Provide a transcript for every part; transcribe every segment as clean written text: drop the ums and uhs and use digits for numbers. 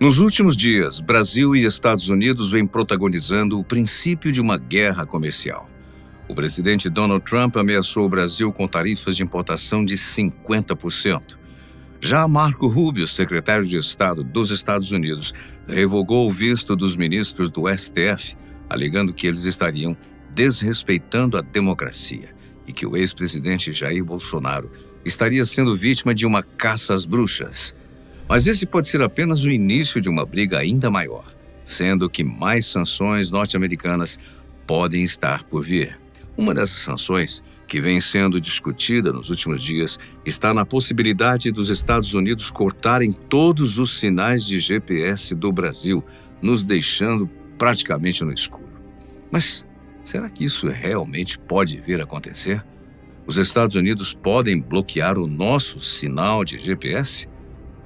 Nos últimos dias, Brasil e Estados Unidos vêm protagonizando o princípio de uma guerra comercial. O presidente Donald Trump ameaçou o Brasil com tarifas de importação de 50%. Já Marco Rubio, secretário de Estado dos Estados Unidos, revogou o visto dos ministros do STF, alegando que eles estariam desrespeitando a democracia e que o ex-presidente Jair Bolsonaro estaria sendo vítima de uma caça às bruxas. Mas esse pode ser apenas o início de uma briga ainda maior, sendo que mais sanções norte-americanas podem estar por vir. Uma dessas sanções, que vem sendo discutida nos últimos dias, está na possibilidade dos Estados Unidos cortarem todos os sinais de GPS do Brasil, nos deixando praticamente no escuro. Mas será que isso realmente pode vir a acontecer? Os Estados Unidos podem bloquear o nosso sinal de GPS?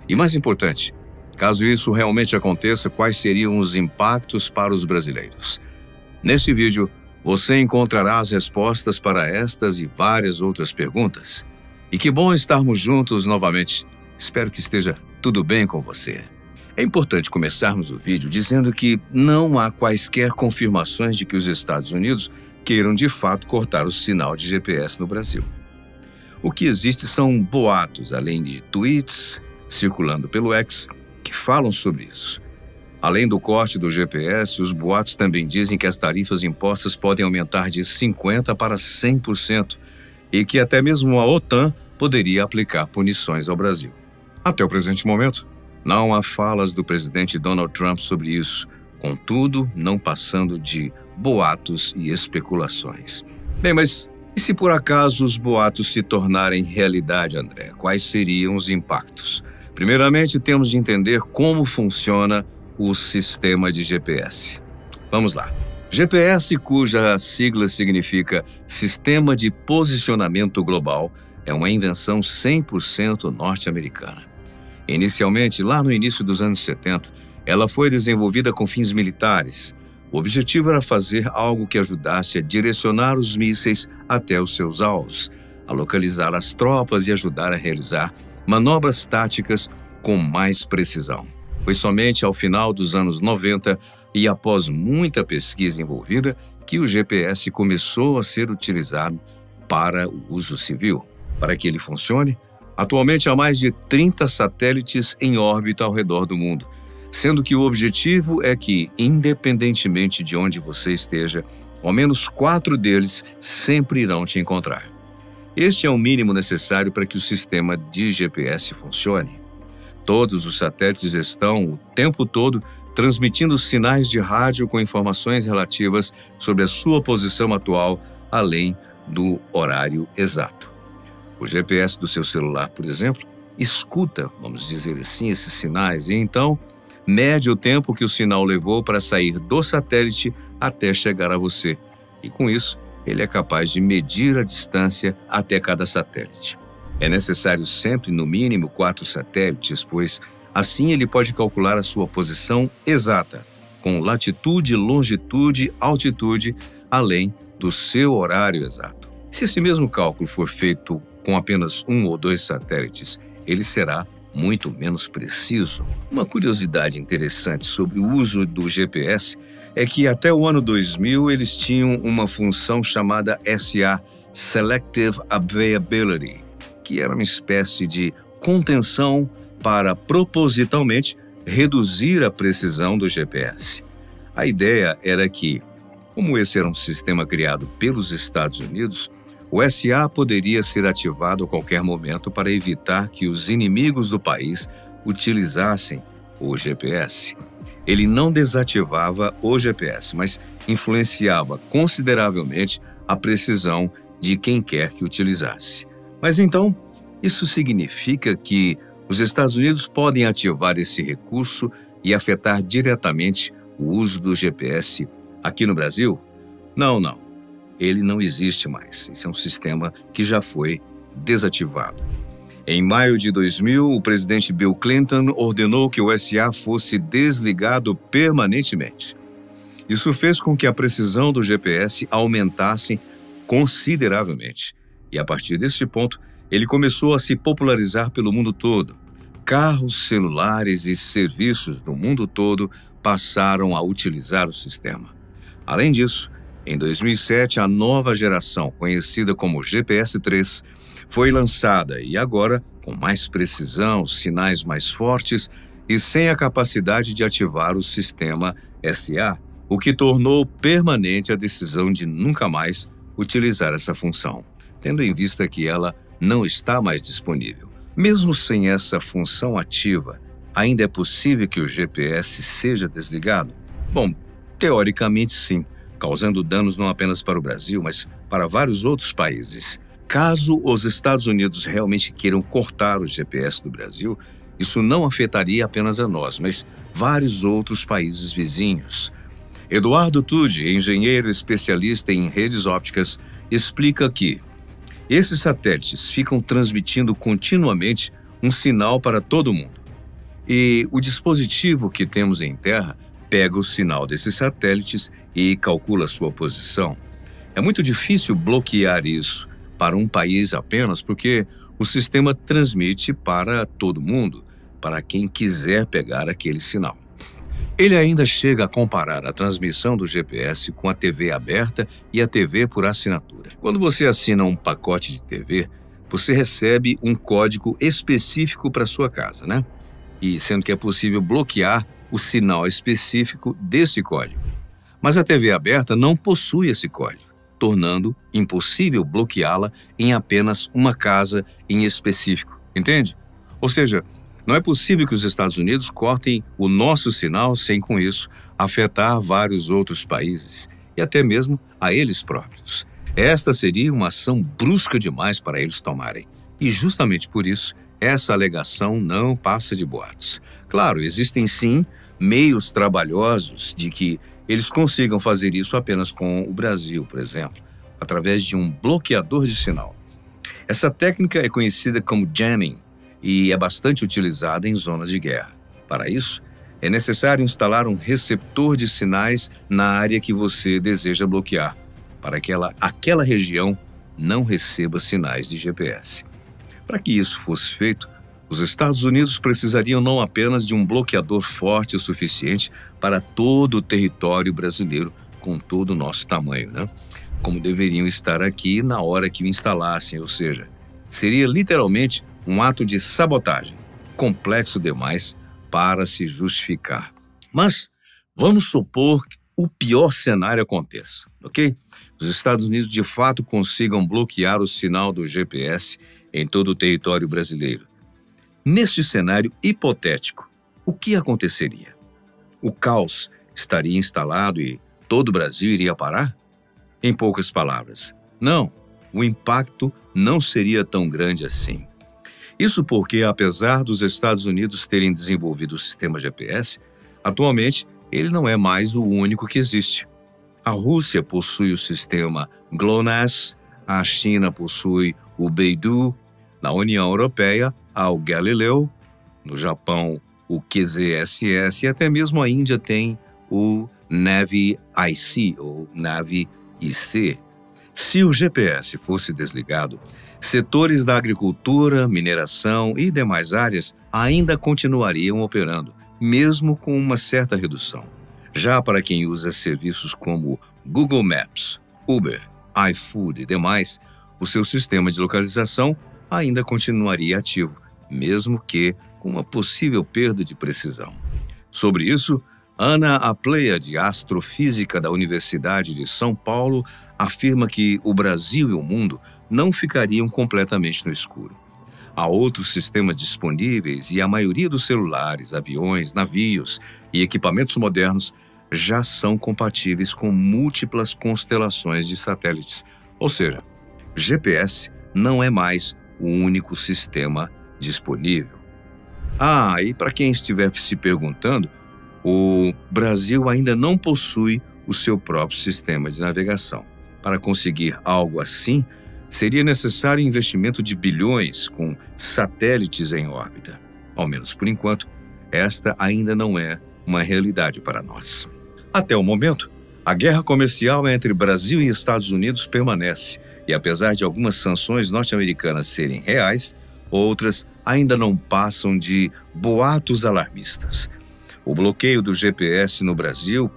E mais importante, caso isso realmente aconteça, quais seriam os impactos para os brasileiros? Neste vídeo, você encontrará as respostas para estas e várias outras perguntas. E que bom estarmos juntos novamente. Espero que esteja tudo bem com você. É importante começarmos o vídeo dizendo que não há quaisquer confirmações de que os Estados Unidos queiram de fato cortar o sinal de GPS no Brasil. O que existe são boatos, além de tweets circulando pelo X, que falam sobre isso. Além do corte do GPS, os boatos também dizem que as tarifas impostas podem aumentar de 50% para 100% e que até mesmo a OTAN poderia aplicar punições ao Brasil. Até o presente momento, não há falas do presidente Donald Trump sobre isso, contudo, não passando de boatos e especulações. Bem, mas e se por acaso os boatos se tornarem realidade, André? Quais seriam os impactos? Primeiramente, temos de entender como funciona o sistema de GPS. Vamos lá. GPS, cuja sigla significa Sistema de Posicionamento Global, é uma invenção 100% norte-americana. Inicialmente, lá no início dos anos 70, ela foi desenvolvida com fins militares. O objetivo era fazer algo que ajudasse a direcionar os mísseis até os seus alvos, a localizar as tropas e ajudar a realizar manobras táticas com mais precisão. Foi somente ao final dos anos 90 e após muita pesquisa envolvida que o GPS começou a ser utilizado para o uso civil. Para que ele funcione, atualmente há mais de 30 satélites em órbita ao redor do mundo, sendo que o objetivo é que, independentemente de onde você esteja, ao menos 4 deles sempre irão te encontrar. Este é o mínimo necessário para que o sistema de GPS funcione. Todos os satélites estão, o tempo todo, transmitindo sinais de rádio com informações relativas sobre a sua posição atual, além do horário exato. O GPS do seu celular, por exemplo, escuta, vamos dizer assim, esses sinais e então mede o tempo que o sinal levou para sair do satélite até chegar a você. E com isso, ele é capaz de medir a distância até cada satélite. É necessário sempre, no mínimo, 4 satélites, pois assim ele pode calcular a sua posição exata, com latitude, longitude, altitude, além do seu horário exato. Se esse mesmo cálculo for feito com apenas 1 ou 2 satélites, ele será muito menos preciso. Uma curiosidade interessante sobre o uso do GPS é que até o ano 2000 eles tinham uma função chamada SA, Selective Availability, que era uma espécie de contenção para propositalmente reduzir a precisão do GPS. A ideia era que, como esse era um sistema criado pelos Estados Unidos, o SA poderia ser ativado a qualquer momento para evitar que os inimigos do país utilizassem o GPS. Ele não desativava o GPS, mas influenciava consideravelmente a precisão de quem quer que utilizasse. Mas então, isso significa que os Estados Unidos podem ativar esse recurso e afetar diretamente o uso do GPS aqui no Brasil? Não. Ele não existe mais. Esse é um sistema que já foi desativado. Em maio de 2000, o presidente Bill Clinton ordenou que o SA fosse desligado permanentemente. Isso fez com que a precisão do GPS aumentasse consideravelmente. E a partir deste ponto, ele começou a se popularizar pelo mundo todo. carros, celulares e serviços do mundo todo passaram a utilizar o sistema. Além disso, em 2007, a nova geração, conhecida como GPS-3, foi lançada e agora, com mais precisão, sinais mais fortes e sem a capacidade de ativar o sistema SA, o que tornou permanente a decisão de nunca mais utilizar essa função, tendo em vista que ela não está mais disponível. Mesmo sem essa função ativa, ainda é possível que o GPS seja desligado? Bom, teoricamente sim, causando danos não apenas para o Brasil, mas para vários outros países. Caso os Estados Unidos realmente queiram cortar o GPS do Brasil, isso não afetaria apenas a nós, mas vários outros países vizinhos. Eduardo Tucci, engenheiro especialista em redes ópticas, explica que esses satélites ficam transmitindo continuamente um sinal para todo mundo. E o dispositivo que temos em terra pega o sinal desses satélites e calcula sua posição. É muito difícil bloquear isso para um país apenas, porque o sistema transmite para todo mundo, para quem quiser pegar aquele sinal. Ele ainda chega a comparar a transmissão do GPS com a TV aberta e a TV por assinatura. Quando você assina um pacote de TV, você recebe um código específico para sua casa, né? E sendo que é possível bloquear o sinal específico desse código. Mas a TV aberta não possui esse código, tornando impossível bloqueá-la em apenas uma casa em específico, entende? Ou seja, não é possível que os Estados Unidos cortem o nosso sinal sem, com isso, afetar vários outros países e até mesmo a eles próprios. Esta seria uma ação brusca demais para eles tomarem. E justamente por isso, essa alegação não passa de boatos. Claro, existem sim meios trabalhosos de que eles consigam fazer isso apenas com o Brasil, por exemplo, através de um bloqueador de sinal. Essa técnica é conhecida como jamming e é bastante utilizada em zonas de guerra. Para isso, é necessário instalar um receptor de sinais na área que você deseja bloquear, para que aquela região não receba sinais de GPS. Para que isso fosse feito, os Estados Unidos precisariam não apenas de um bloqueador forte o suficiente para todo o território brasileiro, com todo o nosso tamanho, né? Como deveriam estar aqui na hora que o instalassem, ou seja, seria literalmente um ato de sabotagem, complexo demais para se justificar. Mas vamos supor que o pior cenário aconteça, ok? Os Estados Unidos de fato consigam bloquear o sinal do GPS em todo o território brasileiro. Neste cenário hipotético, o que aconteceria? O caos estaria instalado e todo o Brasil iria parar? Em poucas palavras, não, o impacto não seria tão grande assim. Isso porque, apesar dos Estados Unidos terem desenvolvido o sistema GPS, atualmente ele não é mais o único que existe. A Rússia possui o sistema GLONASS, a China possui o Beidou, na União Europeia há o Galileu, no Japão o QZSS e até mesmo a Índia tem o Navi-IC ou Navi-IC. Se o GPS fosse desligado, setores da agricultura, mineração e demais áreas ainda continuariam operando, mesmo com uma certa redução. Já para quem usa serviços como Google Maps, Uber, iFood e demais, o seu sistema de localização ainda continuaria ativo, mesmo que com uma possível perda de precisão. Sobre isso, Ana Apleia, de Astrofísica da Universidade de São Paulo, afirma que o Brasil e o mundo não ficariam completamente no escuro. Há outros sistemas disponíveis e a maioria dos celulares, aviões, navios e equipamentos modernos já são compatíveis com múltiplas constelações de satélites. Ou seja, GPS não é mais o único sistema disponível. E para quem estiver se perguntando, o Brasil ainda não possui o seu próprio sistema de navegação. Para conseguir algo assim, seria necessário investimento de bilhões com satélites em órbita. Ao menos por enquanto, esta ainda não é uma realidade para nós. Até o momento, a guerra comercial entre Brasil e Estados Unidos permanece, e apesar de algumas sanções norte-americanas serem reais, outras ainda não passam de boatos alarmistas. O bloqueio do GPS no Brasil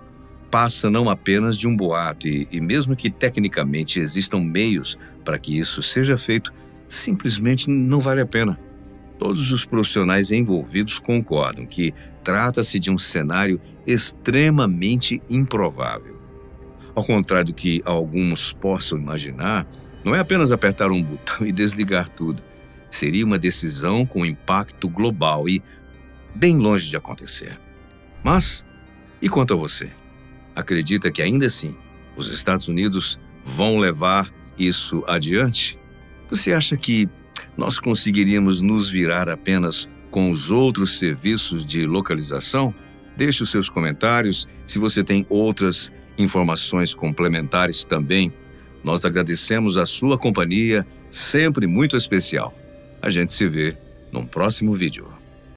passa não apenas de um boato e mesmo que tecnicamente existam meios para que isso seja feito, simplesmente não vale a pena. Todos os profissionais envolvidos concordam que trata-se de um cenário extremamente improvável. Ao contrário do que alguns possam imaginar, não é apenas apertar um botão e desligar tudo. Seria uma decisão com impacto global e bem longe de acontecer. Mas, e quanto a você? Acredita que ainda assim os Estados Unidos vão levar isso adiante? Você acha que nós conseguiríamos nos virar apenas com os outros serviços de localização? Deixe os seus comentários. Se você tem outras informações complementares também, nós agradecemos a sua companhia, sempre muito especial. A gente se vê num próximo vídeo.